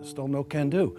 stole no can do.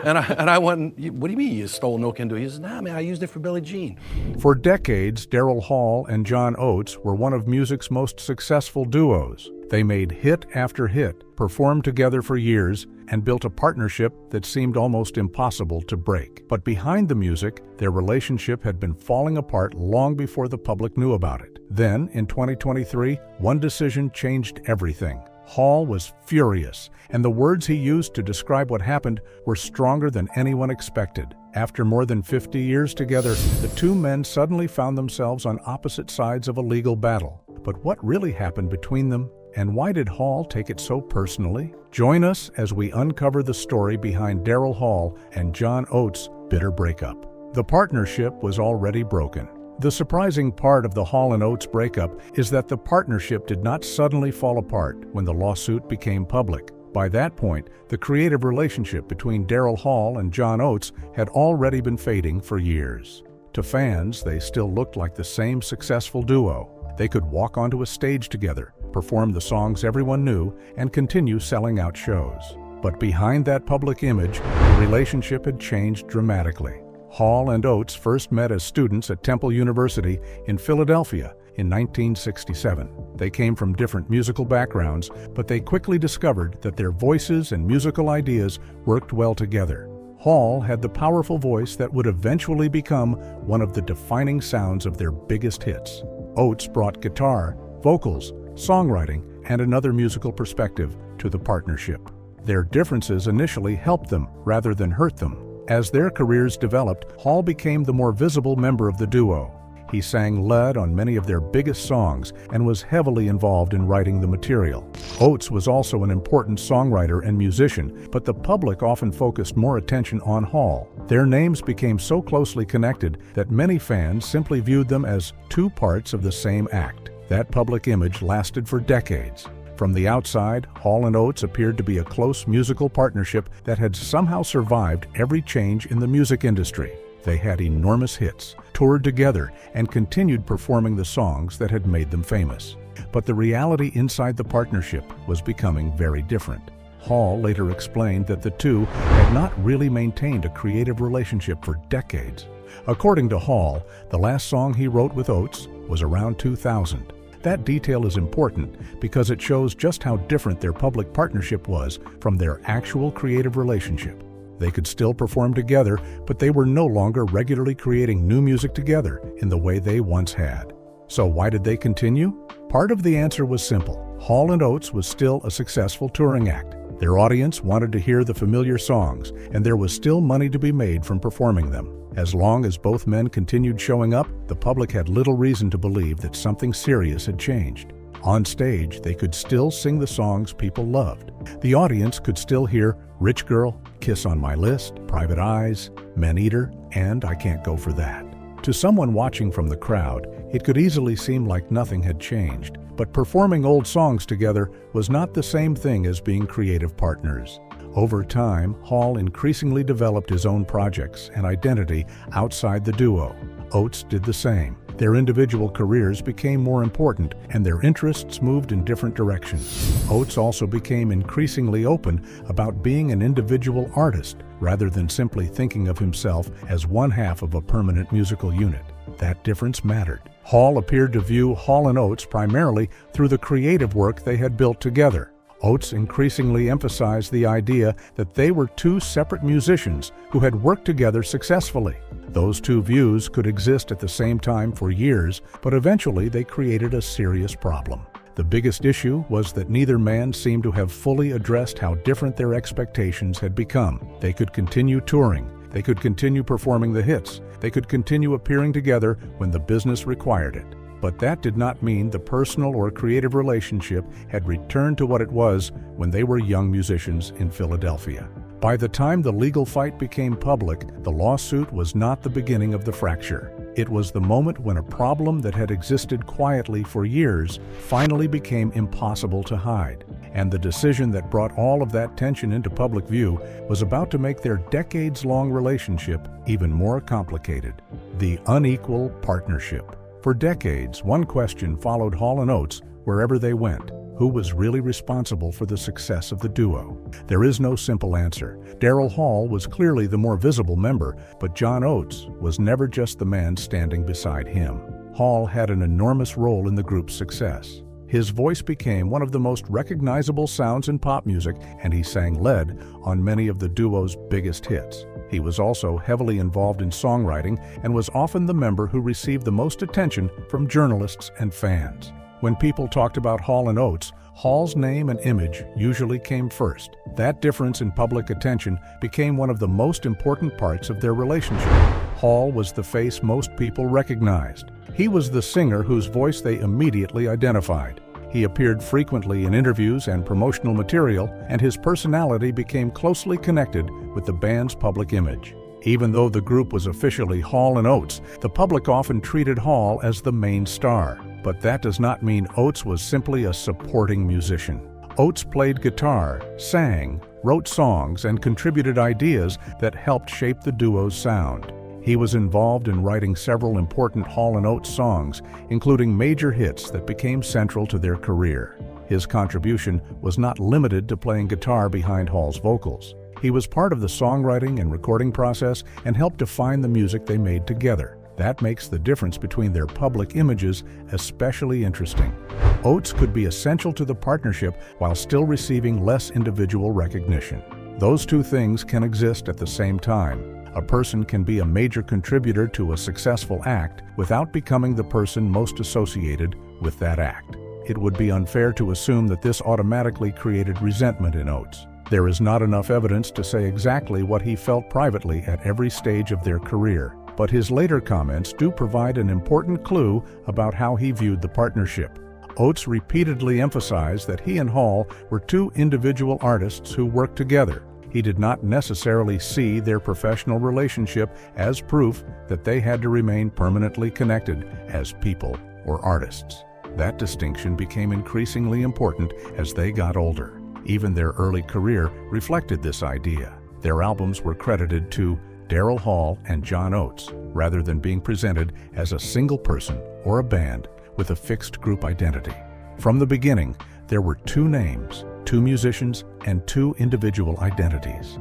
and I went, what do you mean you stole no can do? He says, nah, man, I used it for Billie Jean. For decades, Daryl Hall and John Oates were one of music's most successful duos. They made hit after hit, performed together for years, and built a partnership that seemed almost impossible to break. But behind the music, their relationship had been falling apart long before the public knew about it. Then, in 2023, one decision changed everything. Hall was furious, and the words he used to describe what happened were stronger than anyone expected. After more than 50 years together, the two men suddenly found themselves on opposite sides of a legal battle. But what really happened between them? And why did Hall take it so personally? Join us as we uncover the story behind Daryl Hall and John Oates' bitter breakup. The partnership was already broken. The surprising part of the Hall and Oates breakup is that the partnership did not suddenly fall apart when the lawsuit became public. By that point, the creative relationship between Daryl Hall and John Oates had already been fading for years. To fans, they still looked like the same successful duo. They could walk onto a stage together, perform the songs everyone knew, and continue selling out shows. But behind that public image, the relationship had changed dramatically. Hall and Oates first met as students at Temple University in Philadelphia in 1967. They came from different musical backgrounds, but they quickly discovered that their voices and musical ideas worked well together. Hall had the powerful voice that would eventually become one of the defining sounds of their biggest hits. Oates brought guitar, vocals, songwriting, and another musical perspective to the partnership. Their differences initially helped them rather than hurt them. As their careers developed, Hall became the more visible member of the duo. He sang lead on many of their biggest songs and was heavily involved in writing the material. Oates was also an important songwriter and musician, but the public often focused more attention on Hall. Their names became so closely connected that many fans simply viewed them as two parts of the same act. That public image lasted for decades. From the outside, Hall and Oates appeared to be a close musical partnership that had somehow survived every change in the music industry. They had enormous hits, toured together, and continued performing the songs that had made them famous. But the reality inside the partnership was becoming very different. Hall later explained that the two had not really maintained a creative relationship for decades. According to Hall, the last song he wrote with Oates was around 2000. That detail is important because it shows just how different their public partnership was from their actual creative relationship. They could still perform together, but they were no longer regularly creating new music together in the way they once had. So why did they continue? Part of the answer was simple. Hall and Oates was still a successful touring act. Their audience wanted to hear the familiar songs, and there was still money to be made from performing them. As long as both men continued showing up, the public had little reason to believe that something serious had changed. On stage, they could still sing the songs people loved. The audience could still hear Rich Girl, Kiss on My List, Private Eyes, Man Eater, and I Can't Go For That. To someone watching from the crowd, it could easily seem like nothing had changed, but performing old songs together was not the same thing as being creative partners. Over time, Hall increasingly developed his own projects and identity outside the duo. Oates did the same. Their individual careers became more important, and their interests moved in different directions. Oates also became increasingly open about being an individual artist, rather than simply thinking of himself as one half of a permanent musical unit. That difference mattered. Hall appeared to view Hall and Oates primarily through the creative work they had built together. Oates increasingly emphasized the idea that they were two separate musicians who had worked together successfully. Those two views could exist at the same time for years, but eventually they created a serious problem. The biggest issue was that neither man seemed to have fully addressed how different their expectations had become. They could continue touring, they could continue performing the hits, they could continue appearing together when the business required it. But that did not mean the personal or creative relationship had returned to what it was when they were young musicians in Philadelphia. By the time the legal fight became public, the lawsuit was not the beginning of the fracture. It was the moment when a problem that had existed quietly for years finally became impossible to hide. And the decision that brought all of that tension into public view was about to make their decades-long relationship even more complicated: the unequal partnership. For decades, one question followed Hall and Oates wherever they went. Who was really responsible for the success of the duo? There is no simple answer. Daryl Hall was clearly the more visible member, but John Oates was never just the man standing beside him. Hall had an enormous role in the group's success. His voice became one of the most recognizable sounds in pop music, and he sang lead on many of the duo's biggest hits. He was also heavily involved in songwriting and was often the member who received the most attention from journalists and fans. When people talked about Hall and Oates, Hall's name and image usually came first. That difference in public attention became one of the most important parts of their relationship. Hall was the face most people recognized. He was the singer whose voice they immediately identified. He appeared frequently in interviews and promotional material, and his personality became closely connected with the band's public image. Even though the group was officially Hall and Oates, the public often treated Hall as the main star. But that does not mean Oates was simply a supporting musician. Oates played guitar, sang, wrote songs, and contributed ideas that helped shape the duo's sound. He was involved in writing several important Hall & Oates songs, including major hits that became central to their career. His contribution was not limited to playing guitar behind Hall's vocals. He was part of the songwriting and recording process and helped define the music they made together. That makes the difference between their public images especially interesting. Oates could be essential to the partnership while still receiving less individual recognition. Those two things can exist at the same time. A person can be a major contributor to a successful act without becoming the person most associated with that act. It would be unfair to assume that this automatically created resentment in Oates. There is not enough evidence to say exactly what he felt privately at every stage of their career, but his later comments do provide an important clue about how he viewed the partnership. Oates repeatedly emphasized that he and Hall were two individual artists who worked together. He did not necessarily see their professional relationship as proof that they had to remain permanently connected as people or artists. That distinction became increasingly important as they got older. Even their early career reflected this idea. Their albums were credited to Daryl Hall and John Oates, rather than being presented as a single person or a band with a fixed group identity. From the beginning, there were two names, two musicians, and two individual identities.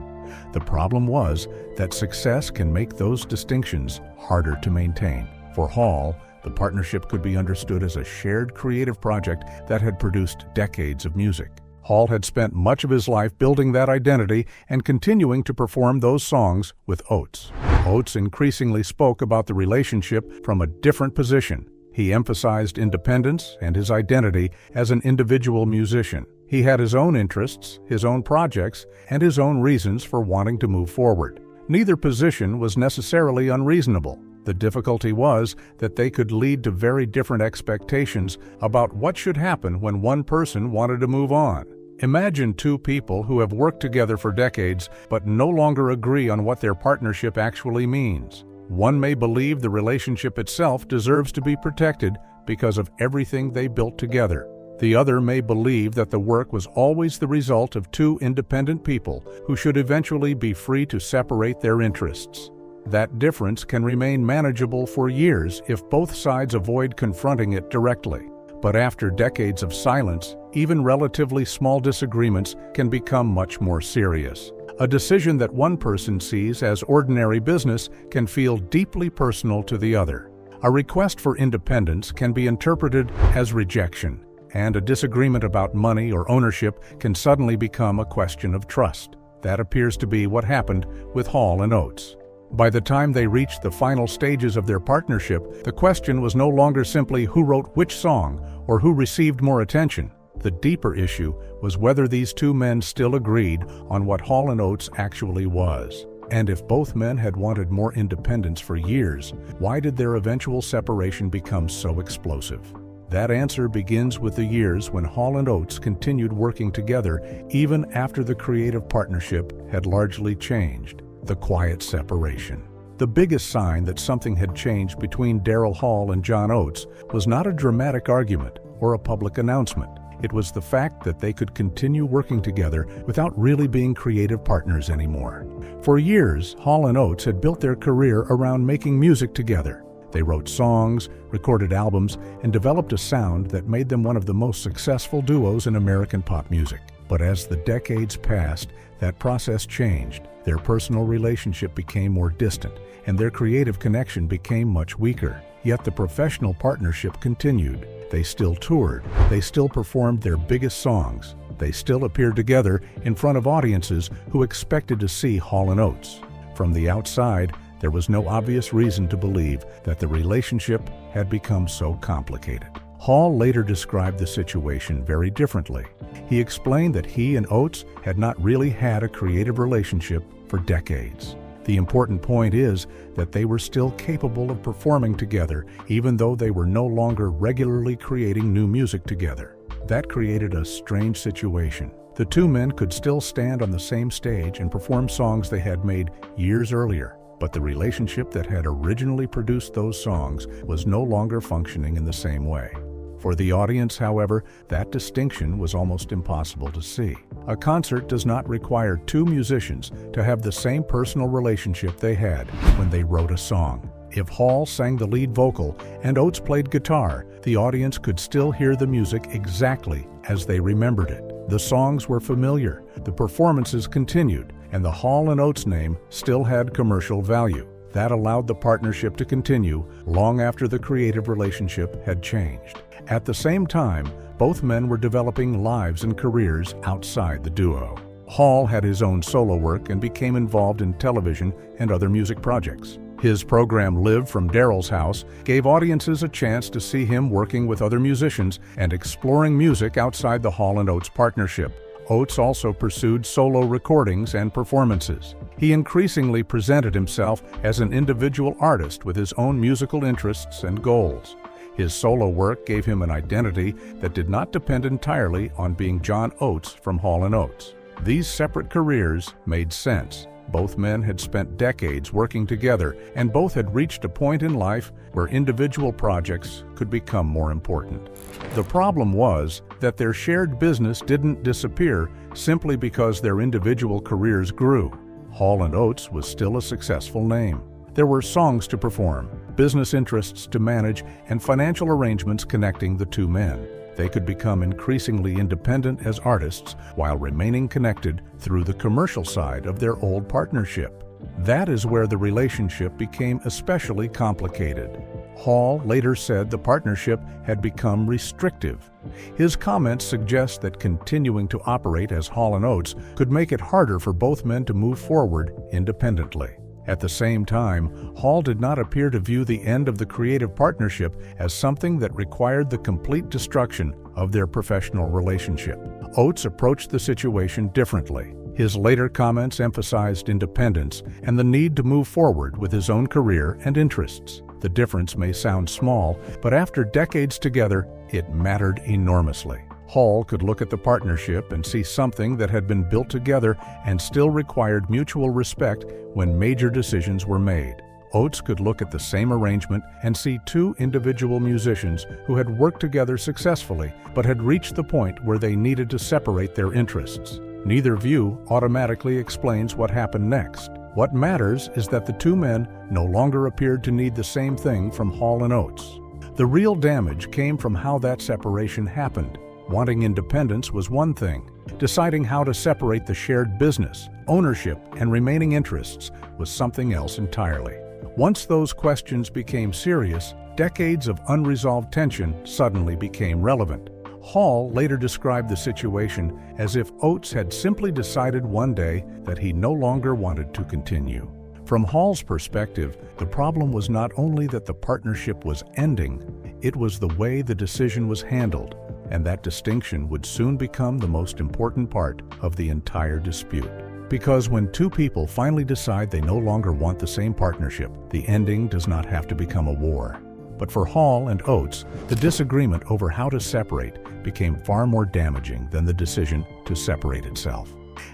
The problem was that success can make those distinctions harder to maintain. For Hall, the partnership could be understood as a shared creative project that had produced decades of music. Hall had spent much of his life building that identity and continuing to perform those songs with Oates. Oates increasingly spoke about the relationship from a different position. He emphasized independence and his identity as an individual musician. He had his own interests, his own projects, and his own reasons for wanting to move forward. Neither position was necessarily unreasonable. The difficulty was that they could lead to very different expectations about what should happen when one person wanted to move on. Imagine two people who have worked together for decades but no longer agree on what their partnership actually means. One may believe the relationship itself deserves to be protected because of everything they built together. The other may believe that the work was always the result of two independent people who should eventually be free to separate their interests. That difference can remain manageable for years if both sides avoid confronting it directly. But after decades of silence, even relatively small disagreements can become much more serious. A decision that one person sees as ordinary business can feel deeply personal to the other. A request for independence can be interpreted as rejection, and a disagreement about money or ownership can suddenly become a question of trust. That appears to be what happened with Hall and Oates. By the time they reached the final stages of their partnership, the question was no longer simply who wrote which song or who received more attention. The deeper issue was whether these two men still agreed on what Hall and Oates actually was. And if both men had wanted more independence for years, why did their eventual separation become so explosive? That answer begins with the years when Hall and Oates continued working together even after the creative partnership had largely changed. The quiet separation. The biggest sign that something had changed between Daryl Hall and John Oates was not a dramatic argument or a public announcement. It was the fact that they could continue working together without really being creative partners anymore. For years, Hall and Oates had built their career around making music together. They wrote songs, recorded albums, and developed a sound that made them one of the most successful duos in American pop music. But as the decades passed, that process changed. Their personal relationship became more distant, and their creative connection became much weaker. Yet the professional partnership continued. They still toured. They still performed their biggest songs. They still appeared together in front of audiences who expected to see Hall & Oates. From the outside, there was no obvious reason to believe that the relationship had become so complicated. Hall later described the situation very differently. He explained that he and Oates had not really had a creative relationship for decades. The important point is that they were still capable of performing together, even though they were no longer regularly creating new music together. That created a strange situation. The two men could still stand on the same stage and perform songs they had made years earlier, but the relationship that had originally produced those songs was no longer functioning in the same way. For the audience, however, that distinction was almost impossible to see. A concert does not require two musicians to have the same personal relationship they had when they wrote a song. If Hall sang the lead vocal and Oates played guitar, the audience could still hear the music exactly as they remembered it. The songs were familiar, the performances continued, and the Hall & Oates name still had commercial value. That allowed the partnership to continue long after the creative relationship had changed. At the same time, both men were developing lives and careers outside the duo. Hall had his own solo work and became involved in television and other music projects. His program Live from Daryl's House gave audiences a chance to see him working with other musicians and exploring music outside the Hall & Oates partnership. Oates also pursued solo recordings and performances. He increasingly presented himself as an individual artist with his own musical interests and goals. His solo work gave him an identity that did not depend entirely on being John Oates from Hall & Oates. These separate careers made sense. Both men had spent decades working together, and both had reached a point in life where individual projects could become more important. The problem was that their shared business didn't disappear simply because their individual careers grew. Hall & Oates was still a successful name. There were songs to perform, business interests to manage, and financial arrangements connecting the two men. They could become increasingly independent as artists while remaining connected through the commercial side of their old partnership. That is where the relationship became especially complicated. Hall later said the partnership had become restrictive. His comments suggest that continuing to operate as Hall & Oates could make it harder for both men to move forward independently. At the same time, Hall did not appear to view the end of the creative partnership as something that required the complete destruction of their professional relationship. Oates approached the situation differently. His later comments emphasized independence and the need to move forward with his own career and interests. The difference may sound small, but after decades together, it mattered enormously. Hall could look at the partnership and see something that had been built together and still required mutual respect when major decisions were made. Oates could look at the same arrangement and see two individual musicians who had worked together successfully but had reached the point where they needed to separate their interests. Neither view automatically explains what happened next. What matters is that the two men no longer appeared to need the same thing from Hall & Oates. The real damage came from how that separation happened. Wanting independence was one thing. Deciding how to separate the shared business, ownership, and remaining interests was something else entirely. Once those questions became serious, decades of unresolved tension suddenly became relevant. Hall later described the situation as if Oates had simply decided one day that he no longer wanted to continue. From Hall's perspective, the problem was not only that the partnership was ending, it was the way the decision was handled, and that distinction would soon become the most important part of the entire dispute. Because when two people finally decide they no longer want the same partnership, the ending does not have to become a war. But for Hall and Oates, the disagreement over how to separate became far more damaging than the decision to separate itself.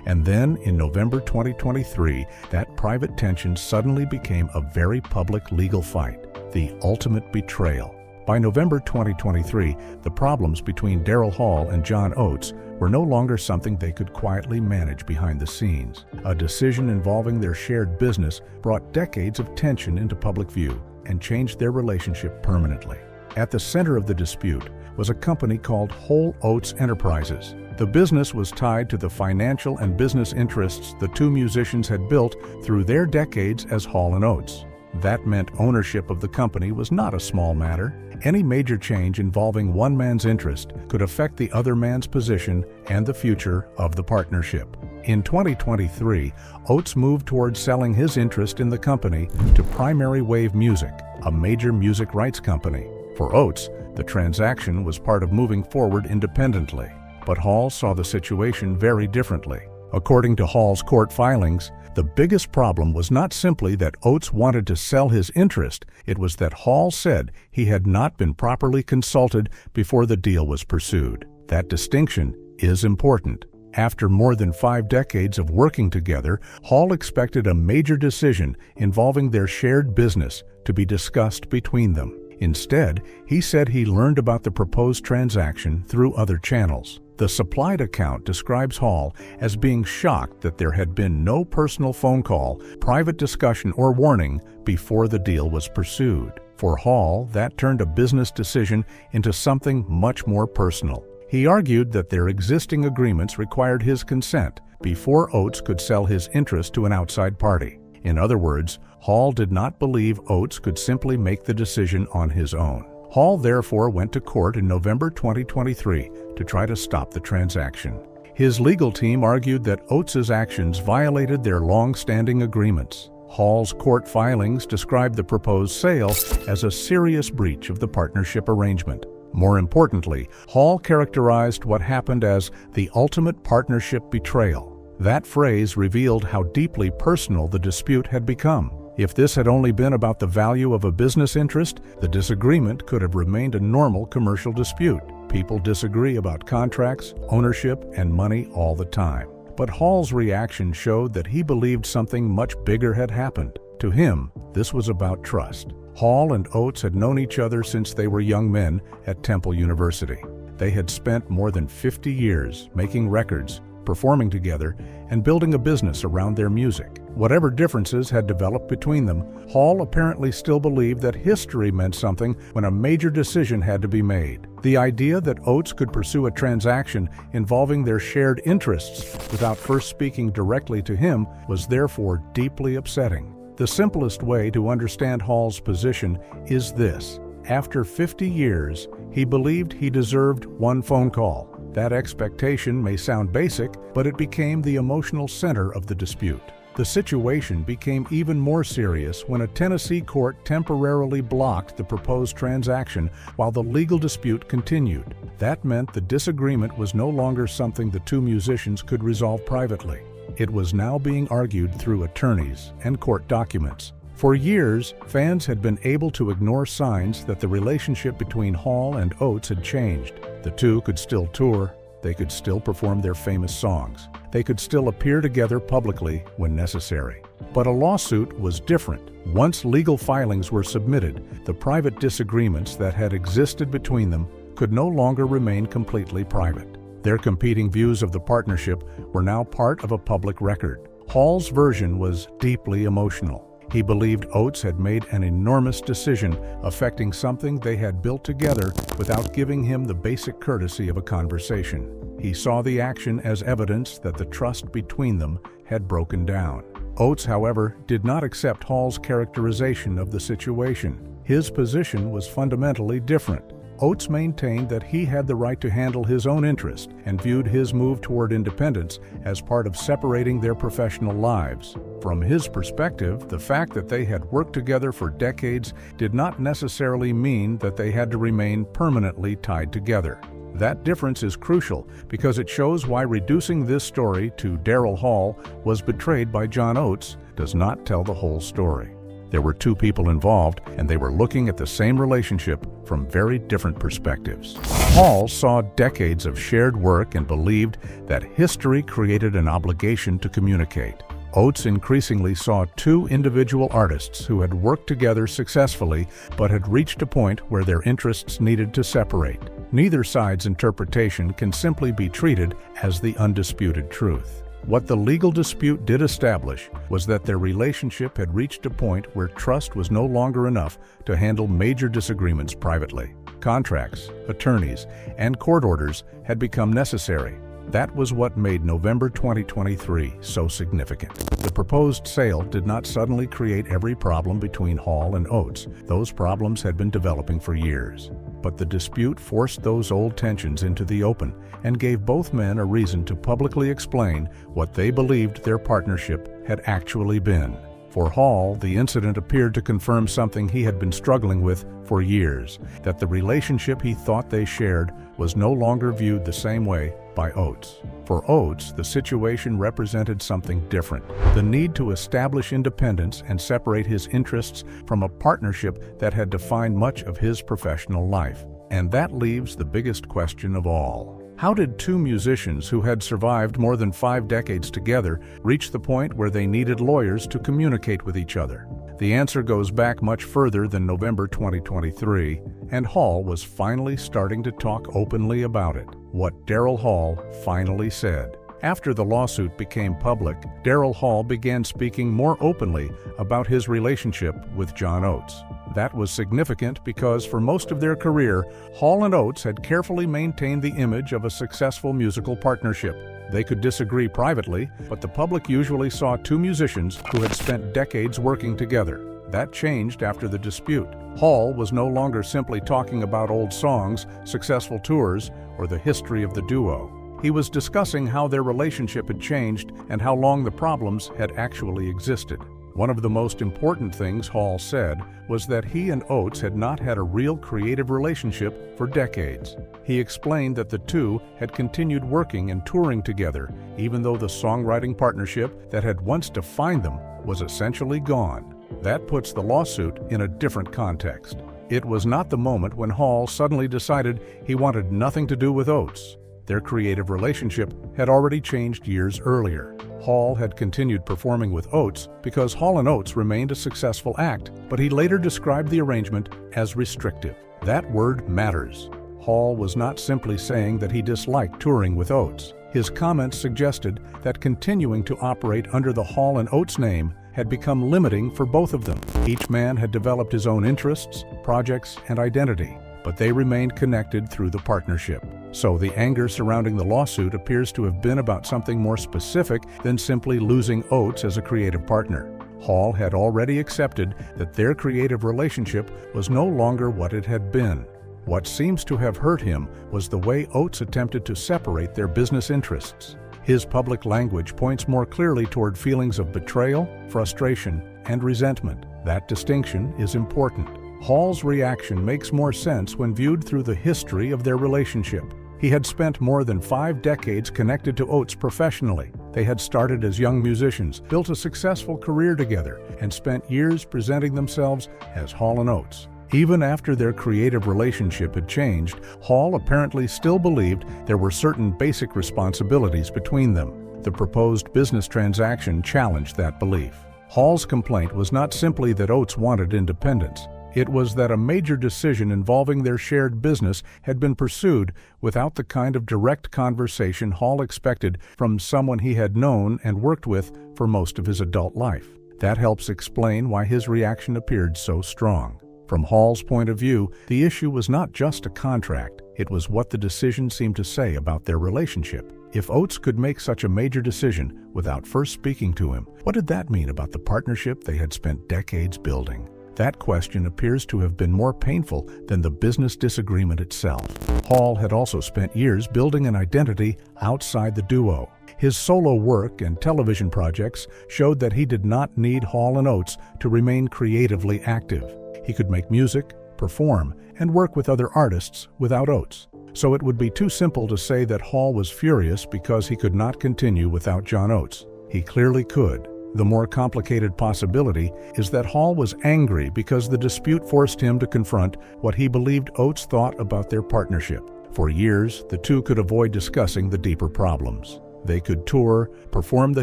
And then, in November 2023, that private tension suddenly became a very public legal fight, the ultimate betrayal. By November 2023, the problems between Daryl Hall and John Oates were no longer something they could quietly manage behind the scenes. A decision involving their shared business brought decades of tension into public view, and changed their relationship permanently. At the center of the dispute was a company called Oates Enterprises. The business was tied to the financial and business interests the two musicians had built through their decades as Hall and Oates. That meant ownership of the company was not a small matter. Any major change involving one man's interest could affect the other man's position and the future of the partnership. In 2023, Oates moved towards selling his interest in the company to Primary Wave Music, a major music rights company. For Oates, the transaction was part of moving forward independently. But Hall saw the situation very differently. According to Hall's court filings, the biggest problem was not simply that Oates wanted to sell his interest, it was that Hall said he had not been properly consulted before the deal was pursued. That distinction is important. After more than 5 decades of working together, Hall expected a major decision involving their shared business to be discussed between them. Instead, he said he learned about the proposed transaction through other channels. The supplied account describes Hall as being shocked that there had been no personal phone call, private discussion, or warning before the deal was pursued. For Hall, that turned a business decision into something much more personal. He argued that their existing agreements required his consent before Oates could sell his interest to an outside party. In other words, Hall did not believe Oates could simply make the decision on his own. Hall therefore went to court in November 2023 to try to stop the transaction. His legal team argued that Oates' actions violated their long-standing agreements. Hall's court filings described the proposed sale as a serious breach of the partnership arrangement. More importantly, Hall characterized what happened as the ultimate partnership betrayal. That phrase revealed how deeply personal the dispute had become. If this had only been about the value of a business interest, the disagreement could have remained a normal commercial dispute. People disagree about contracts, ownership, and money all the time. But Hall's reaction showed that he believed something much bigger had happened. To him, this was about trust. Hall and Oates had known each other since they were young men at Temple University. They had spent more than 50 years making records, performing together, and building a business around their music. Whatever differences had developed between them, Hall apparently still believed that history meant something when a major decision had to be made. The idea that Oates could pursue a transaction involving their shared interests without first speaking directly to him was therefore deeply upsetting. The simplest way to understand Hall's position is this: after 50 years, he believed he deserved one phone call. That expectation may sound basic, but it became the emotional center of the dispute. The situation became even more serious when a Tennessee court temporarily blocked the proposed transaction while the legal dispute continued. That meant the disagreement was no longer something the two musicians could resolve privately. It was now being argued through attorneys and court documents. For years, fans had been able to ignore signs that the relationship between Hall and Oates had changed. The two could still tour, they could still perform their famous songs, they could still appear together publicly when necessary. But a lawsuit was different. Once legal filings were submitted, the private disagreements that had existed between them could no longer remain completely private. Their competing views of the partnership were now part of a public record. Hall's version was deeply emotional. He believed Oates had made an enormous decision affecting something they had built together without giving him the basic courtesy of a conversation. He saw the action as evidence that the trust between them had broken down. Oates, however, did not accept Hall's characterization of the situation. His position was fundamentally different. Oates maintained that he had the right to handle his own interest and viewed his move toward independence as part of separating their professional lives. From his perspective, the fact that they had worked together for decades did not necessarily mean that they had to remain permanently tied together. That difference is crucial because it shows why reducing this story to Daryl Hall was betrayed by John Oates does not tell the whole story. There were two people involved, and they were looking at the same relationship from very different perspectives. Hall saw decades of shared work and believed that history created an obligation to communicate. Oates increasingly saw two individual artists who had worked together successfully but had reached a point where their interests needed to separate. Neither side's interpretation can simply be treated as the undisputed truth. What the legal dispute did establish was that their relationship had reached a point where trust was no longer enough to handle major disagreements privately. Contracts, attorneys, and court orders had become necessary. That was what made November 2023 so significant. The proposed sale did not suddenly create every problem between Hall and Oates. Those problems had been developing for years. But the dispute forced those old tensions into the open and gave both men a reason to publicly explain what they believed their partnership had actually been. For Hall, the incident appeared to confirm something he had been struggling with for years, that the relationship he thought they shared was no longer viewed the same way by Oates. For Oates, the situation represented something different: the need to establish independence and separate his interests from a partnership that had defined much of his professional life. And that leaves the biggest question of all. How did two musicians who had survived more than 5 decades together reach the point where they needed lawyers to communicate with each other? The answer goes back much further than November 2023, and Hall was finally starting to talk openly about it. What Daryl Hall finally said. After the lawsuit became public, Daryl Hall began speaking more openly about his relationship with John Oates. That was significant because for most of their career, Hall and Oates had carefully maintained the image of a successful musical partnership. They could disagree privately, but the public usually saw two musicians who had spent decades working together. That changed after the dispute. Hall was no longer simply talking about old songs, successful tours, or the history of the duo. He was discussing how their relationship had changed and how long the problems had actually existed. One of the most important things Hall said was that he and Oates had not had a real creative relationship for decades. He explained that the two had continued working and touring together, even though the songwriting partnership that had once defined them was essentially gone. That puts the lawsuit in a different context. It was not the moment when Hall suddenly decided he wanted nothing to do with Oates. Their creative relationship had already changed years earlier. Hall had continued performing with Oates because Hall & Oates remained a successful act, but he later described the arrangement as restrictive. That word matters. Hall was not simply saying that he disliked touring with Oates. His comments suggested that continuing to operate under the Hall & Oates name had become limiting for both of them. Each man had developed his own interests, projects, and identity, but they remained connected through the partnership. So the anger surrounding the lawsuit appears to have been about something more specific than simply losing Oates as a creative partner. Hall had already accepted that their creative relationship was no longer what it had been. What seems to have hurt him was the way Oates attempted to separate their business interests. His public language points more clearly toward feelings of betrayal, frustration, and resentment. That distinction is important. Hall's reaction makes more sense when viewed through the history of their relationship. He had spent more than 5 decades connected to Oates professionally. They had started as young musicians, built a successful career together, and spent years presenting themselves as Hall & Oates. Even after their creative relationship had changed, Hall apparently still believed there were certain basic responsibilities between them. The proposed business transaction challenged that belief. Hall's complaint was not simply that Oates wanted independence. It was that a major decision involving their shared business had been pursued without the kind of direct conversation Hall expected from someone he had known and worked with for most of his adult life. That helps explain why his reaction appeared so strong. From Hall's point of view, the issue was not just a contract, it was what the decision seemed to say about their relationship. If Oates could make such a major decision without first speaking to him, what did that mean about the partnership they had spent decades building? That question appears to have been more painful than the business disagreement itself. Hall had also spent years building an identity outside the duo. His solo work and television projects showed that he did not need Hall & Oates to remain creatively active. He could make music, perform, and work with other artists without Oates. So it would be too simple to say that Hall was furious because he could not continue without John Oates. He clearly could. The more complicated possibility is that Hall was angry because the dispute forced him to confront what he believed Oates thought about their partnership. For years, the two could avoid discussing the deeper problems. They could tour, perform the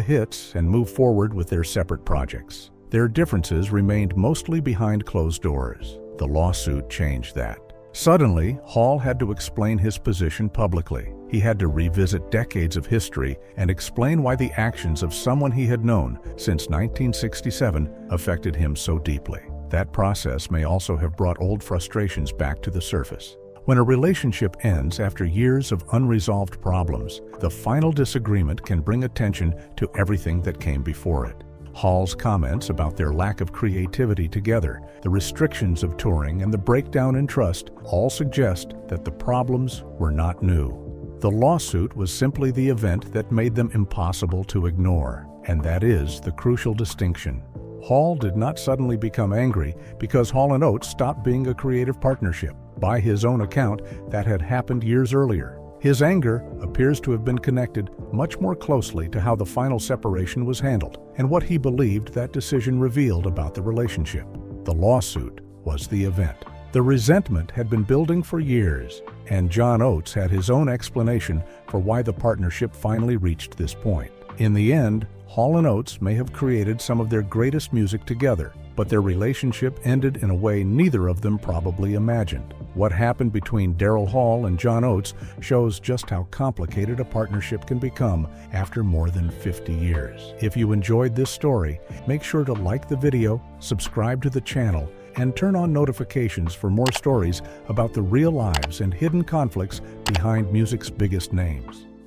hits, and move forward with their separate projects. Their differences remained mostly behind closed doors. The lawsuit changed that. Suddenly, Hall had to explain his position publicly. He had to revisit decades of history and explain why the actions of someone he had known since 1967 affected him so deeply. That process may also have brought old frustrations back to the surface. When a relationship ends after years of unresolved problems, the final disagreement can bring attention to everything that came before it. Hall's comments about their lack of creativity together, the restrictions of touring, and the breakdown in trust all suggest that the problems were not new. The lawsuit was simply the event that made them impossible to ignore, and that is the crucial distinction. Hall did not suddenly become angry because Hall and Oates stopped being a creative partnership. By his own account, that had happened years earlier. His anger appears to have been connected much more closely to how the final separation was handled and what he believed that decision revealed about the relationship. The lawsuit was the event. The resentment had been building for years, and John Oates had his own explanation for why the partnership finally reached this point. In the end, Hall and Oates may have created some of their greatest music together, but their relationship ended in a way neither of them probably imagined. What happened between Daryl Hall and John Oates shows just how complicated a partnership can become after more than 50 years. If you enjoyed this story, make sure to like the video, subscribe to the channel, and turn on notifications for more stories about the real lives and hidden conflicts behind music's biggest names.